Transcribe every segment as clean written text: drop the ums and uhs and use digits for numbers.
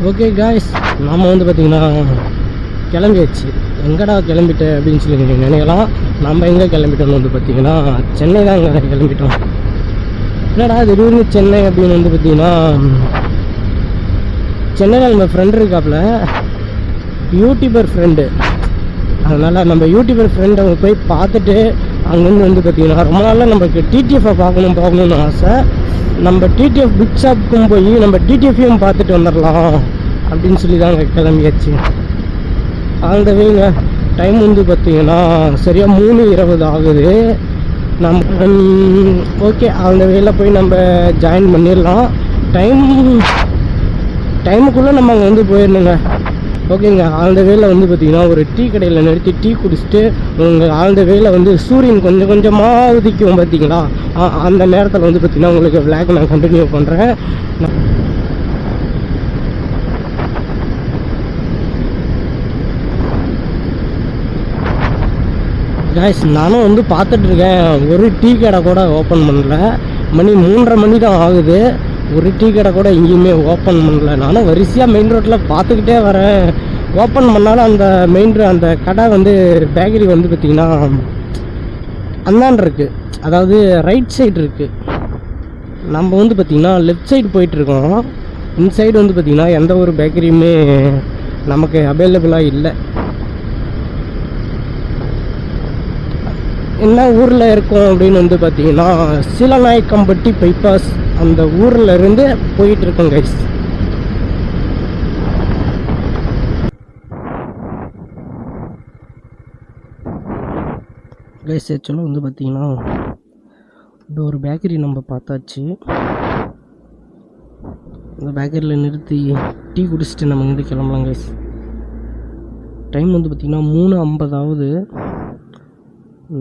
Okay guys, நாம் வந்து பார்த்திங்கன்னா கிளம்பியாச்சு. எங்கடா கிளம்பிட்டேன் அப்படின்னு சொல்லி நீங்கள் நினைக்கலாம். நம்ம எங்கே கிளம்பிட்டோம்னு வந்து பார்த்திங்கன்னா சென்னை தான் இங்கே கிளம்பிட்டோம். என்னடா திடீர்னு சென்னை அப்படின்னு வந்து பார்த்திங்கன்னா சென்னையில் நம்ம ஃப்ரெண்டு இருக்காப்புல, யூடியூபர் ஃப்ரெண்டு. அதனால் நம்ம யூடியூபர் ஃப்ரெண்டை போய் பார்த்துட்டு அங்கேருந்து வந்து பார்த்திங்கன்னா ரொம்ப நாளாக நமக்கு டிடிஎஃப்பை பார்க்கணுன்னு ஆசை. நம்ம டிடிஎஃப் பிக் ஷாப்புக்கும் போய் நம்ம டிடிஎஃப்பையும் பார்த்துட்டு வந்துடலாம் அப்படின்னு சொல்லி தாங்க கிளம்பியாச்சு. அந்த வேங்க டைம் வந்து பார்த்திங்கன்னா சரியாக 3:20 ஆகுது. நம்ம ஓகே அந்த வேலை போய் நம்ம ஜாயின் பண்ணிடலாம். டைமுக்குள்ளே நம்ம அங்கே வந்து போயிடணுங்க. ஓகேங்க, ஆழ்ந்த வேலை வந்து பார்த்திங்கன்னா ஒரு டீ கடையில் நிறுத்தி டீ குடிச்சிட்டு உங்கள் ஆழ்ந்த வேலை வந்து சூரியன் கொஞ்சம் கொஞ்சமாக உதிக்கும் பார்த்திங்களா, அந்த நேரத்தில் வந்து பார்த்திங்கன்னா உங்களுக்கு விளாக் நான் கண்டினியூ பண்ணுறேன். காய்ஸ், நானும் வந்து பார்த்துட்ருக்கேன், ஒரு டீ கடை கூட ஓப்பன் பண்ணல. மணி 3:30 தான் ஆகுது. ஒரு டீ கடை கூட எங்கேயுமே ஓப்பன் பண்ணல. நானும் வரிசையாக மெயின் ரோட்டில் பார்த்துக்கிட்டே வரேன். ஓப்பன் பண்ணாலும் அந்த கடை வந்து பேக்கரி வந்து பார்த்திங்கன்னா அந்தாண்டு இருக்குது, அதாவது ரைட் சைடு இருக்குது. நம்ம வந்து பார்த்திங்கன்னா லெஃப்ட் சைடு போயிட்டுருக்கோம். இந்த சைடு வந்து பார்த்திங்கன்னா எந்த ஒரு பேக்கரியுமே நமக்கு அவைலபிளாக இல்லை. என்ன ஊரில் இருக்கோம் அப்படின்னு வந்து பார்த்திங்கன்னா சீலநாயக்கம்பட்டி பைபாஸ் அந்த ஊரில் இருந்து போயிட்டுருக்கோம் கைஸ். கைஸ் ஆக்சுவலாக வந்து பார்த்திங்கன்னா இந்த ஒரு பேக்கரி நம்ம பார்த்தாச்சு. இந்த பேக்கரியில் நிறுத்தி டீ குடிச்சிட்டு நம்ம இங்கே கிளம்பலாம் கைஸ். டைம் வந்து பார்த்திங்கன்னா 3:50 ஆகுது.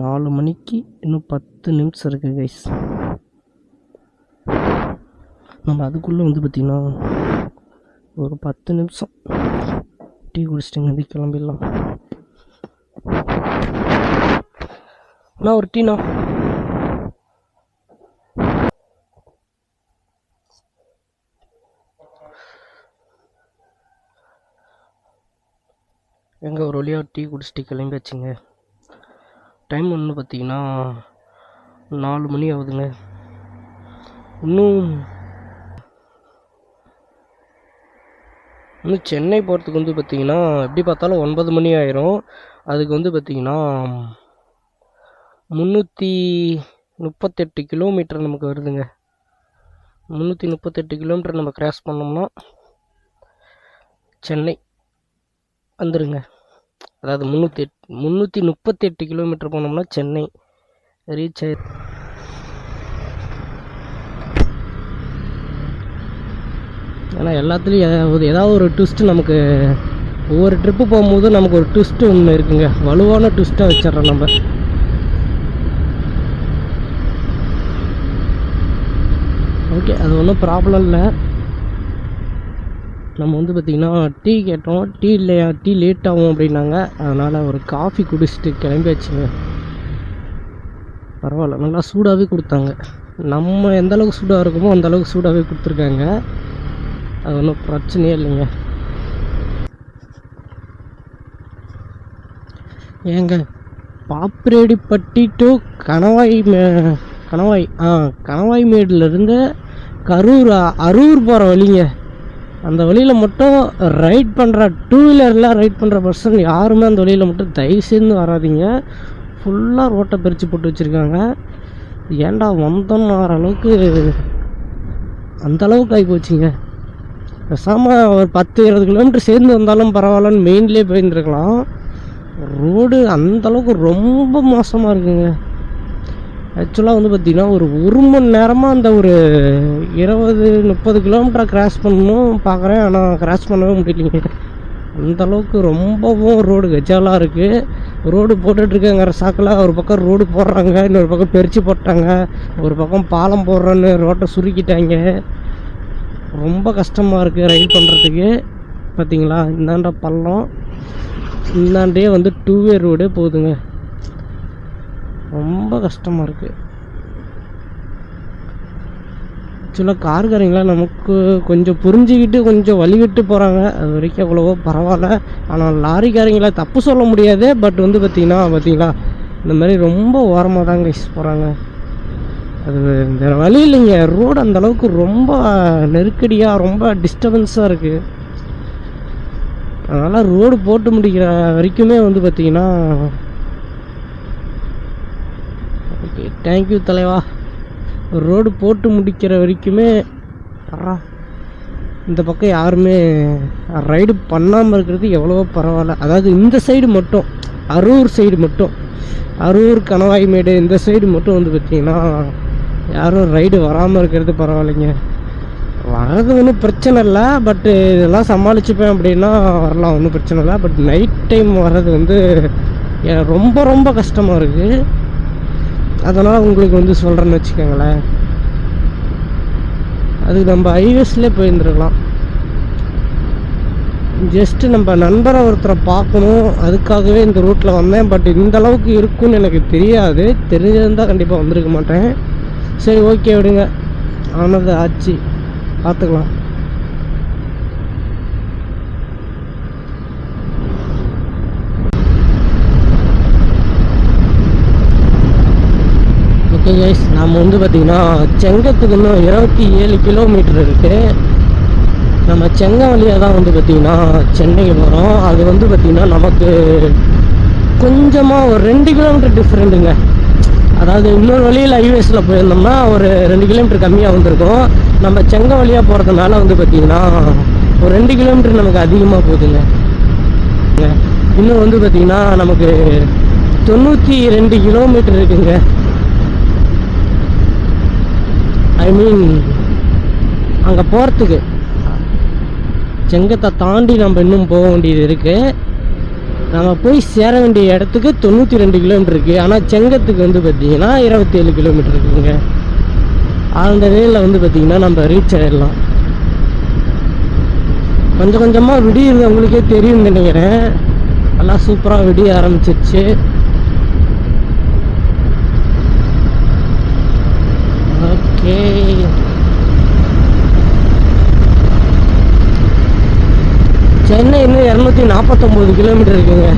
4 மணிக்கு இன்னும் 10 நிமிஷம் இருக்குது கைஸ். நம்ம அதுக்குள்ளே வந்து பார்த்திங்கன்னா ஒரு 10 நிமிஷம் டீ குடிச்சிட்டு இங்கே கிளம்பிடலாம். நான் ஒரு டீனா எங்கே ஒரு வழியாக டீ குடிச்சிட்டு கிளம்பியாச்சுங்க. டைம் ஒன்று பார்த்திங்கன்னா 4 மணி ஆகுதுங்க. இன்னும் சென்னை போகிறதுக்கு வந்து பார்த்திங்கன்னா எப்படி பார்த்தாலும் 9 மணி ஆயிரும். அதுக்கு வந்து பார்த்திங்கன்னா 338 கிலோமீட்டர் நமக்கு வருதுங்க. 338 கிலோமீட்டர் நம்ம கிராஸ் பண்ணோம்னா சென்னை வந்துடுங்க. அதாவது 338 கிலோமீட்டர் போனோம்னா சென்னை ரீச் ஆயிரு. ஏன்னா எல்லாத்துலேயும் ஏதாவது ஒரு ட்விஸ்ட்டு நமக்கு ஒவ்வொரு ட்ரிப்பு போகும்போது நமக்கு ஒரு ட்விஸ்ட்டு ஒன்று இருக்குங்க. வலுவான ட்விஸ்ட்டாக வச்சிட்றோம் நம்ம. ஓகே, அது ஒன்றும் ப்ராப்ளம் இல்லை. நம்ம வந்து பார்த்திங்கன்னா டீ கேட்டோம், டீ இல்லையா, டீ லேட் ஆகும் அப்படின்னாங்க. அதனால் ஒரு காஃபி குடிச்சிட்டு கிளம்பியாச்சுங்க. பரவாயில்ல, நல்லா சூடாகவே கொடுத்தாங்க. நம்ம எந்த அளவுக்கு சூடாக இருக்குமோ அந்த அளவுக்கு சூடாகவே கொடுத்துருக்காங்க. அது ஒன்றும் பிரச்சனையே இல்லைங்க. ஏங்க பாப்பிரெட்டிப்பட்டி டு கணவாய் மேடுலேருந்து அரூர் போகிற வழிங்க. அந்த வழியில் மட்டும் ரைட் பண்ணுற டூ வீலரில் ரைட் பண்ணுற பர்சன் யாருமே அந்த வழியில் மட்டும் தயவு செய்து வராதிங்க. ஃபுல்லாக ரோட்டை பிரித்து போட்டு வச்சுருக்காங்க. ஏன்டா வந்தோன்னு வர அளவுக்கு அந்தளவுக்கு ஆகி போச்சுங்க. பேசாமல் ஒரு 10-20 கிலோமீட்டர் சேர்ந்து வந்தாலும் பரவாயில்லன்னு மெயின்லேயே போயிருந்துருக்கலாம். ரோடு அந்தளவுக்கு ரொம்ப மோசமாக இருக்குங்க. ஆக்சுவலாக வந்து பார்த்திங்கன்னா ஒரு மணி நேரமாக அந்த ஒரு 20-30 கிலோமீட்டரை கிராஸ் பண்ணணும் பார்க்குறேன். ஆனால் கிராஸ் பண்ணவே முடியலைங்க. அந்தளவுக்கு ரொம்பவும் ரோடு கஜாலாக இருக்குது. ரோடு போட்டுட்ருக்கேங்கிற சாக்கில் ஒரு பக்கம் ரோடு போடுறாங்க, இன்னொரு பக்கம் பெருச்சு போட்டாங்க, ஒரு பக்கம் பாலம் போடுறேன்னு ரோட்டை சுருக்கிட்டாங்க. ரொம்ப கஷ்டமாக இருக்குது ரைடு பண்ணுறதுக்கு. பார்த்திங்களா, இந்தாண்ட பள்ளம், இந்தாண்டே வந்து 2-வே ரோடே போகுதுங்க. ரொம்ப கஷ்டமாக இருக்குது. ஆக்சுவலாக கார்காரங்களாம் நமக்கு கொஞ்சம் புரிஞ்சுக்கிட்டு கொஞ்சம் வழிவிட்டு போகிறாங்க. அது வரைக்கும் அவ்வளோவோ பரவாயில்ல. ஆனால் லாரிக்காரங்கள தப்பு சொல்ல முடியாது. பட் வந்து பார்த்தீங்களா இந்த மாதிரி ரொம்ப ஓரமாக தாங்க போகிறாங்க. அது வேறு வழி இல்லைங்க. ரோடு அந்தளவுக்கு ரொம்ப நெருக்கடியாக ரொம்ப டிஸ்டர்பன்ஸாக இருக்குது. அதனால் ரோடு போட்டு முடிக்கிற வரைக்குமே வந்து பார்த்திங்கன்னா ஓகே தேங்க்யூ தலைவா. ரோடு போட்டு முடிக்கிற வரைக்குமே இந்த பக்கம் யாருமே ரைடு பண்ணாமல் இருக்கிறது எவ்வளவோ பரவாயில்ல. அதாவது இந்த சைடு மட்டும், அரூர் சைடு மட்டும், அரூர் கணவாய்மேடு இந்த சைடு மட்டும் வந்து பார்த்திங்கன்னா யாரும் ரைடு வராமல் இருக்கிறது பரவாயில்லைங்க. வர்றது ஒன்றும் பிரச்சனை இல்லை. பட்டு இதெல்லாம் சமாளிச்சுப்பேன் அப்படின்னா வரலாம், ஒன்றும் பிரச்சனை இல்லை. பட் நைட் டைம் வர்றது வந்து ரொம்ப ரொம்ப கஷ்டமாக இருக்குது. அதனால் உங்களுக்கு வந்து சொல்கிறேன்னு வச்சுக்கோங்களேன். அதுக்கு நம்ம ஹைவேஸ்லேயே போயிருந்துருக்கலாம். ஜஸ்ட்டு நம்ம நண்பரை ஒருத்தரை பார்க்கணும், அதுக்காகவே இந்த ரூட்டில் வந்தேன். பட் இந்த அளவுக்கு இருக்குன்னு எனக்கு தெரியாது. தெரிஞ்சிருந்தால் கண்டிப்பாக வந்திருக்க மாட்டேன். சரி ஓகே விடுங்க, ஆனது ஆச்சு, பார்த்துக்கலாம். ஓகே கைஸ், நம்ம வந்து பார்த்திங்கன்னா செங்கத்துக்கு இன்னும் 27 கிலோமீட்டர் இருக்குது. நம்ம செங்கம் வழியாக தான் வந்து பார்த்திங்கன்னா சென்னைக்கு போகிறோம். அது வந்து பார்த்திங்கன்னா நமக்கு கொஞ்சமாக ஒரு 2 கிலோமீட்டர் டிஃப்ரெண்ட்டுங்க. அதாவது இன்னொரு வழியில் ஹைவேஸில் போயிருந்தோம்னா ஒரு 2 கிலோமீட்டர் கம்மியாக வந்திருக்கும். நம்ம செங்கம் வழியாக போகிறதுனால வந்து பார்த்திங்கன்னா ஒரு 2 கிலோமீட்டர் நமக்கு அதிகமாக போகுதுங்க. இன்னும் வந்து பார்த்திங்கன்னா நமக்கு 92 கிலோமீட்டர் இருக்குங்க. ஐ மீன் அங்கே போகிறதுக்கு செங்கத்தை தாண்டி நம்ம இன்னும் போக வேண்டியது இருக்குது. நம்ம போய் சேர வேண்டிய இடத்துக்கு 92 கிலோமீட்டர் இருக்குது. ஆனால் செங்கத்துக்கு வந்து பார்த்திங்கன்னா 27 கிலோமீட்டர் இருக்குதுங்க. அந்த வேலையில் வந்து பார்த்திங்கன்னா நம்ம ரீச் ஆகிடலாம். கொஞ்சம் கொஞ்சமாக விடியுது, உங்களுக்கே தெரியும்னு நினைக்கிறேன். நல்லா சூப்பராக விடிய ஆரம்பிச்சிருச்சு. ஓகே, சென்னை இன்னும் 249 கிலோமீட்டர் இருக்குங்க.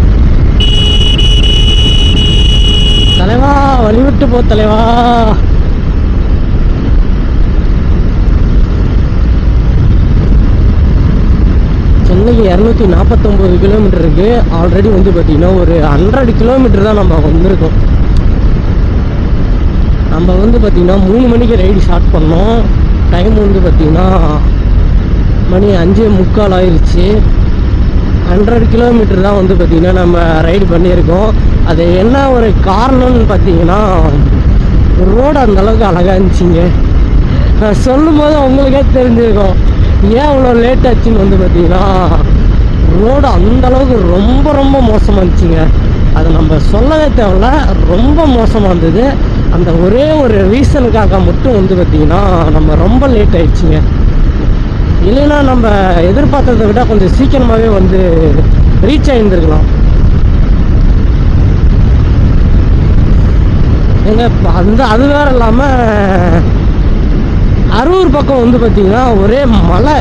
தலைவா வழிவிட்டு போ தலைவா. சென்னைக்கு 249 கிலோமீட்டர் இருக்குது. ஆல்ரெடி வந்து பார்த்திங்கன்னா ஒரு 100 கிலோமீட்டர் தான் நம்ம வந்திருக்கோம். நம்ம வந்து பார்த்திங்கன்னா 3 மணிக்கு ரைடு ஸ்டார்ட் பண்ணோம். டைம் வந்து பார்த்திங்கன்னா மணி 5:45 ஆயிடுச்சு. 100 கிலோமீட்டர் தான் வந்து பார்த்திங்கன்னா நம்ம ரைடு பண்ணியிருக்கோம். அது என்ன ஒரு காரணம்னு பார்த்திங்கன்னா ரோடு அந்தளவுக்கு அழகாக இருந்துச்சுங்க. சொல்லும் போது உங்களுக்கே தெரிஞ்சிருக்கும் ஏன் அவ்வளோ லேட் ஆச்சுன்னு. வந்து பார்த்திங்கன்னா ரோடு அந்தளவுக்கு ரொம்ப ரொம்ப மோசமாக இருந்துச்சுங்க. அதை நம்ம சொல்லவே தேவையில்ல, ரொம்ப மோசமாக இருந்தது. அந்த ஒரே ஒரு ரீசனுக்காக மட்டும் வந்து பார்த்திங்கன்னா நம்ம ரொம்ப லேட் ஆகிடுச்சிங்க. இல்லைன்னா நம்ம எதிர்பார்த்ததை விட கொஞ்சம் சீக்கிரமாகவே வந்து ரீச் ஆகியிருந்துருக்கலாம். எங்க அது வேறு இல்லாமல் அரூர் பக்கம் வந்து பார்த்திங்கன்னா ஒரே மழை.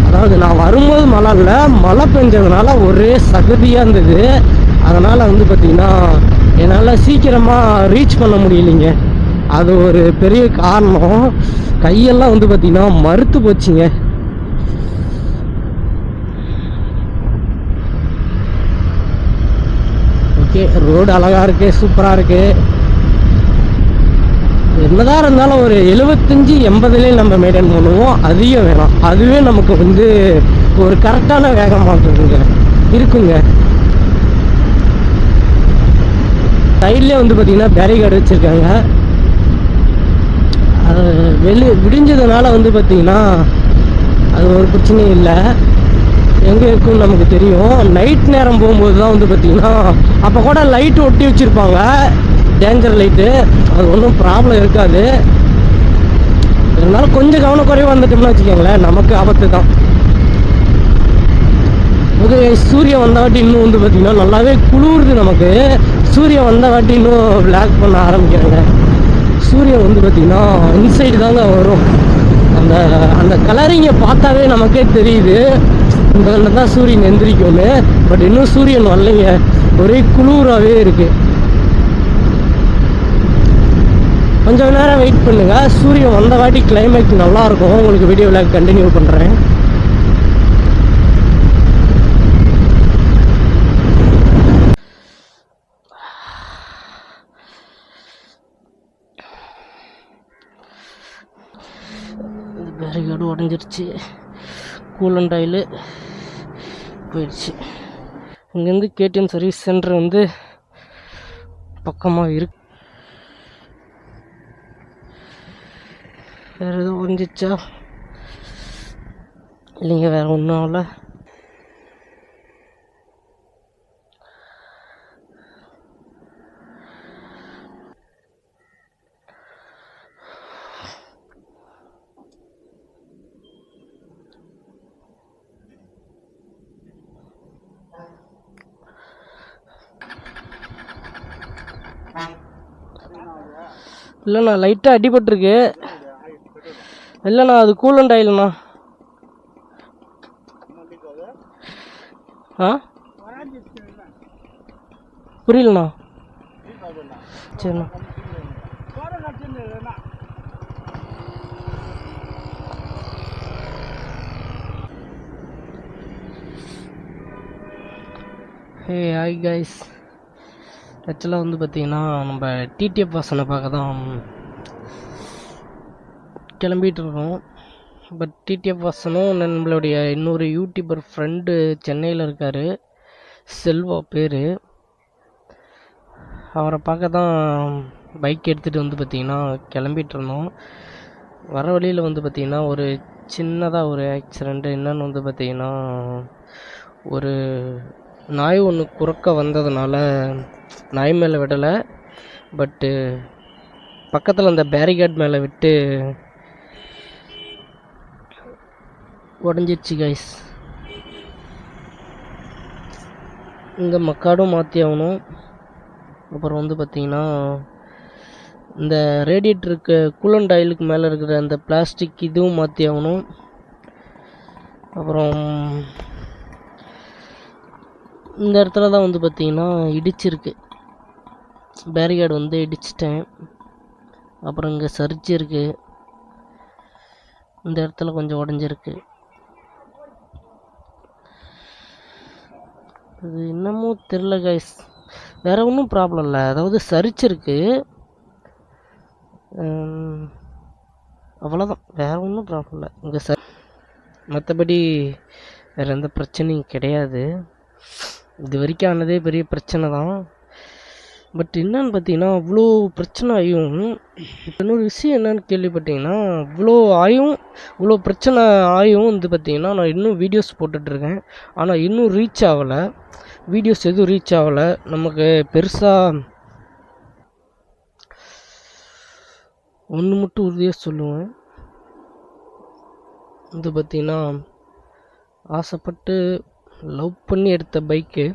அதாவது நான் வரும்போது மழை இல்லை, மழை பெஞ்சதுனால ஒரே சகதியாக இருந்தது. அதனால் வந்து பார்த்திங்கன்னா என்னால் சீக்கிரமாக ரீச் பண்ண முடியலைங்க. அது ஒரு பெரிய காரணம். கையெல்லாம் வந்து பார்த்திங்கன்னா மறுத்து போச்சுங்க. ஓகே, ரோடு அழகாக இருக்குது, சூப்பராக இருக்குது. என்னதான் இருந்தாலும் ஒரு 75-80 நம்ம மெயின்டைன் பண்ணுவோம். அதிகம் வேணாம், அதுவே நமக்கு வந்து ஒரு கரெக்டான வேகமாக இருக்குங்க. சைட்லேயே வந்து பார்த்திங்கன்னா பேரிகார்டு வச்சுருக்காங்க. அது விடிஞ்சதுனால வந்து பார்த்திங்கன்னா அது ஒரு பிரச்சனையும் இல்லை. எங்கே இருக்குன்னு நமக்கு தெரியும். நைட் நேரம் போகும்போது தான் வந்து பார்த்திங்கன்னா அப்போ கூட லைட்டு ஒட்டி வச்சுருப்பாங்க, டேஞ்சர் லைட்டு. அது ஒன்றும் ப்ராப்ளம் இருக்காது. இருந்தாலும் கொஞ்சம் கவனக்குறைவாக வந்துட்டோம்னா வச்சுக்கோங்களேன், நமக்கு ஆபத்து தான். இது சூரியன் வந்தவாட்டி இன்னும் வந்து பார்த்திங்கன்னா நல்லாவே குளிருது நமக்கு. சூரியன் வந்தவாட்டி இன்னும் பிளாக் பண்ண ஆரம்பிக்கிறாங்க. சூரியன் வந்து பார்த்திங்கன்னா இன்சைடு தாங்க வரும். அந்த அந்த கலரிங்கை பார்த்தாவே நமக்கே தெரியுது இந்த கண்ணில் தான் சூரியன் எந்திரிக்கும்னு. பட் இன்னும் சூரியன் வரலைங்க, ஒரே குளிராகவே இருக்குது. கொஞ்சம் நேரம் வெயிட் பண்ணுங்கள், சூரியன் வந்த வாட்டி கிளைமேட் நல்லாயிருக்கும். உங்களுக்கு வீடியோவில் கண்டினியூ பண்ணுறேன். பேரிகார்டு உடஞ்சிருச்சு, கூலண்ட் ஆயில் போயிடுச்சு. இங்கேருந்து கேடிஎம் சர்வீஸ் சென்டர் வந்து பக்கமாக இருக்கு. வேறு எதுவும் உடஞ்சிச்சா? இல்லைங்க, வேறு ஒன்றும் ஆகல. இல்லைண்ணா, லைட்டாக அடிபட்டிருக்கு. இல்லைண்ணா, அது கூலண்ட் ஆயில்ண்ணா. ஆ, புரியலண்ணா. சரிண்ணா. Hey hi guys. ஆக்சுவலாக வந்து பார்த்திங்கன்னா நம்ம டிடிஎஃப் வாசனை பார்க்க தான் கிளம்பிகிட்டு இருக்கோம். பட் டிடிஎஃப் வாசனும் நம்மளுடைய இன்னொரு யூடியூபர் ஃப்ரெண்டு சென்னையில் இருக்கார், செல்வா பேர். அவரை பார்க்க தான் பைக் எடுத்துகிட்டு வந்து பார்த்திங்கன்னா கிளம்பிகிட்டு இருந்தோம். வர வழியில் வந்து பார்த்திங்கன்னா ஒரு சின்னதாக ஒரு ஆக்சிடெண்ட்டு. என்னென்னு வந்து பார்த்திங்கன்னா ஒரு நாய் ஒன்று குறுக்க வந்ததுனால நாய் மேலே விடலை, பட்டு பக்கத்தில் அந்த பேரிகார்ட் மேலே விட்டு உடஞ்சிருச்சு கைஸ். இந்த மக்காடும் மாற்றி ஆகணும். அப்புறம் வந்து பார்த்திங்கன்னா இந்த ரேடியேட்டருக்கு கூலண்ட் ஆயிலுக்கு மேலே இருக்கிற அந்த பிளாஸ்டிக் இதுவும் மாற்றி ஆகணும். அப்புறம் இந்த இடத்துல தான் வந்து பார்த்திங்கன்னா இடிச்சிருக்கு, பேரிகார்டு வந்து இடிச்சிட்டேன். அப்புறம் இங்கே சரிச்சிருக்கு, இந்த இடத்துல கொஞ்சம் உடஞ்சிருக்கு. அது இன்னமும் தெரில கைஸ், வேறு ஒன்றும் ப்ராப்ளம் இல்லை. அதாவது சரிச்சிருக்கு, அவ்வளோதான், வேறு ஒன்றும் ப்ராப்ளம் இல்லை இங்கே சார். மற்றபடி வேறு எந்த பிரச்சனையும் கிடையாது. இது வரைக்கும் ஆனதே பெரிய பிரச்சனை தான். பட் என்னன்னு பார்த்தீங்கன்னா அவ்வளோ பிரச்சனை ஆகும். இப்போ இன்னொரு விஷயம் என்னன்னு கேள்விப்பட்டிங்கன்னா, இவ்வளோ பிரச்சனை ஆகும் வந்து பார்த்திங்கன்னா நான் இன்னும் வீடியோஸ் போட்டுட்ருக்கேன், ஆனால் இன்னும் ரீச் ஆகலை. வீடியோஸ் எதுவும் ரீச் ஆகலை. நமக்கு பெருசாக ஒன்று மட்டும் உறுதியாக சொல்லுவேன், வந்து பார்த்திங்கன்னா ஆசைப்பட்டு லவ் பண்ணி எடுத்த பைக்கு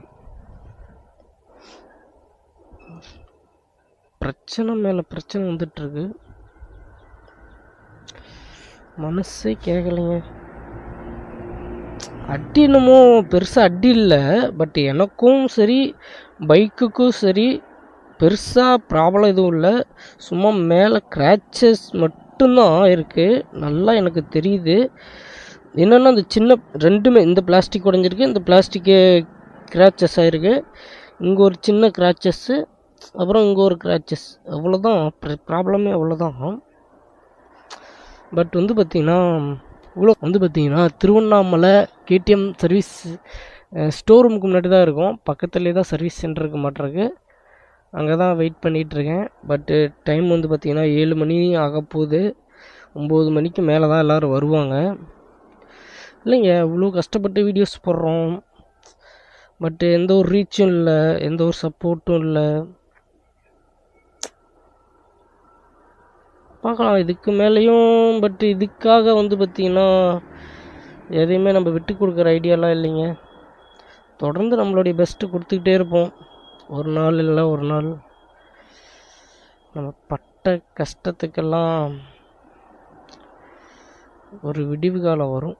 பிரச்சனை மேலே பிரச்சனை வந்துட்டுருக்கு. மனசே கேட்கலைங்க. அடி என்னமோ பெருசாக அடி இல்லை, பட் எனக்கும் சரி பைக்குக்கும் சரி பெருசாக ப்ராப்ளம் எதுவும் இல்லை. சும்மா மேலே கிராச்சஸ் மட்டும்தான் இருக்குது, நல்லா எனக்கு தெரியுது. என்னென்னா அந்த சின்ன ரெண்டுமே, இந்த பிளாஸ்டிக் உடஞ்சிருக்கு, இந்த பிளாஸ்டிக்கு கிராச்சஸ் ஆகிருக்கு. இங்கே ஒரு சின்ன கிராச்சஸ்ஸு, அப்புறம் இங்கே ஒரு கிராச்சஸ், அவ்வளோதான் ப்ராப்ளமே, அவ்வளோதான். பட் வந்து பார்த்திங்கன்னா இவ்வளோ வந்து பார்த்திங்கன்னா திருவண்ணாமலை கேடிஎம் சர்வீஸ் ஸ்டோர் ரூமுக்கு முன்னாடி தான் இருக்கும், பக்கத்துலேயே தான் சர்வீஸ் சென்டர் இருக்க மாட்டிருக்கு. அங்கே தான் வெயிட் பண்ணிகிட்ருக்கேன். பட்டு டைம் வந்து பார்த்திங்கன்னா 7 மணி ஆகப்போகுது. 9 மணிக்கு மேலே தான் எல்லோரும் வருவாங்க. இல்லைங்க, இவ்வளோ கஷ்டப்பட்டு வீடியோஸ் போடுறோம், பட்டு எந்த ஒரு ரீச்சும் இல்லை, எந்த ஒரு சப்போர்ட்டும் இல்லை. பார்க்கலாம் இதுக்கு மேலேயும். பட் இதுக்காக வந்து பார்த்திங்கன்னா எதையுமே நம்ம விட்டு கொடுக்குற ஐடியாலாம் இல்லைங்க. தொடர்ந்து நம்மளுடைய பெஸ்ட்டு கொடுத்துக்கிட்டே இருப்போம். ஒரு நாள் இல்லை ஒரு நாள் நம்ம பட்ட கஷ்டத்துக்கெல்லாம் ஒரு விடிவு காலம் வரும்.